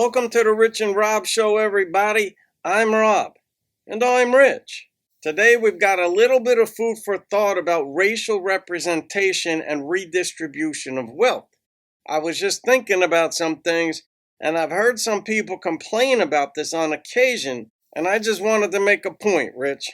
Welcome to the Rich and Rob Show, everybody. I'm Rob. And I'm Rich. Today we've got a little bit of food for thought about racial representation and redistribution of wealth. I was just thinking about some things, and I've heard some people complain about this on occasion, and I just wanted to make a point, Rich.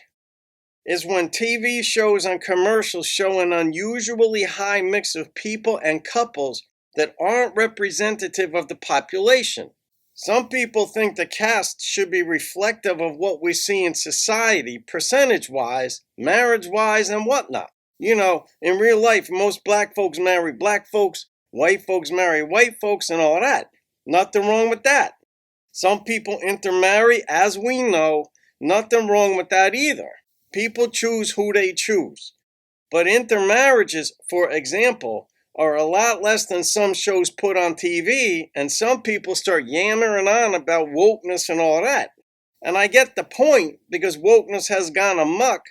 Is when TV shows and commercials show an unusually high mix of people and couples that aren't representative of the population. Some people think the cast should be reflective of what we see in society, percentage-wise, marriage-wise, and whatnot. You know, in real life, most black folks marry black folks, white folks marry white folks, and all that. Nothing wrong with that. Some people intermarry, as we know. Nothing wrong with that either. People choose who they choose. But intermarriages, for example, are a lot less than some shows put on TV, and some people start yammering on about wokeness and all that. And I get the point, because wokeness has gone amok,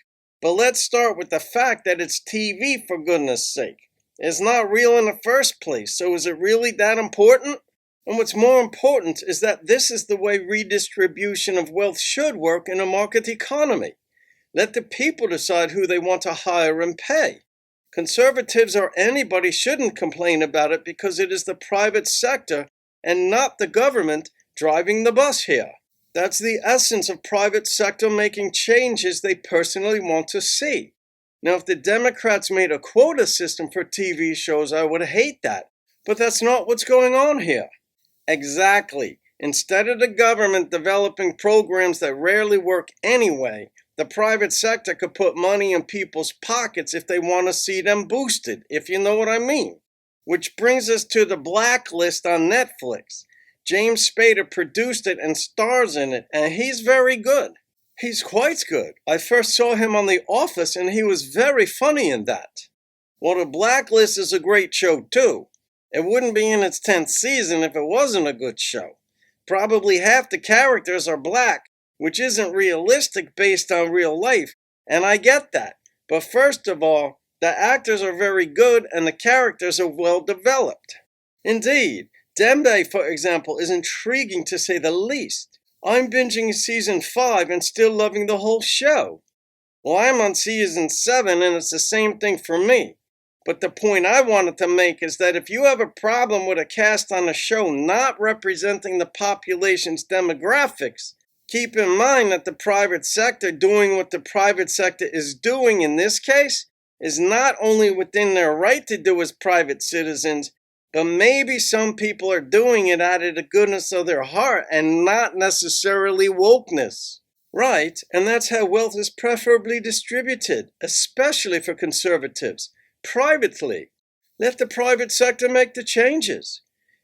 but let's start with the fact that it's TV, for goodness sake. It's not real in the first place, so is it really that important? And what's more important is that this is the way redistribution of wealth should work in a market economy. Let the people decide who they want to hire and pay. Conservatives or anybody shouldn't complain about it because it is the private sector and not the government driving the bus here. That's the essence of private sector making changes they personally want to see. Now, if the Democrats made a quota system for TV shows, I would hate that. But that's not what's going on here. Exactly. Instead of the government developing programs that rarely work anyway, the private sector could put money in people's pockets if they want to see them boosted, if you know what I mean. Which brings us to The Blacklist on Netflix. James Spader produced it and stars in it, and he's very good. He's quite good. I first saw him on The Office, and he was very funny in that. Well, The Blacklist is a great show, too. It wouldn't be in its 10th season if it wasn't a good show. Probably half the characters are black, which isn't realistic based on real life, and I get that. But first of all, the actors are very good and the characters are well developed. Indeed, Dembe, for example, is intriguing to say the least. I'm binging season 5 and still loving the whole show. Well, I'm on season 7 and it's the same thing for me. But the point I wanted to make is that if you have a problem with a cast on a show not representing the population's demographics, keep in mind that the private sector doing what the private sector is doing in this case is not only within their right to do as private citizens, but maybe some people are doing it out of the goodness of their heart and not necessarily wokeness. Right, and that's how wealth is preferably distributed, especially for conservatives, privately. Let the private sector make the changes.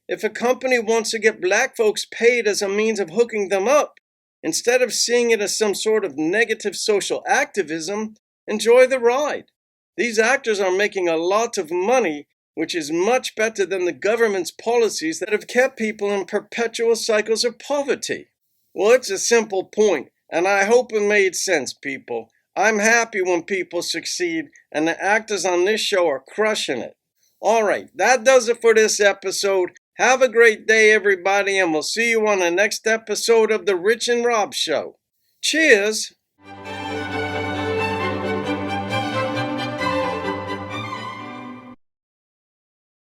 If a company wants to get black folks paid as a means of hooking them up, instead of seeing it as some sort of negative social activism, enjoy the ride. These actors are making a lot of money, which is much better than the government's policies that have kept people in perpetual cycles of poverty. Well, it's a simple point, and I hope it made sense, people. I'm happy when people succeed, and the actors on this show are crushing it. Alright, that does it for this episode. Have a great day, everybody, and we'll see you on the next episode of The Rich and Rob Show. Cheers!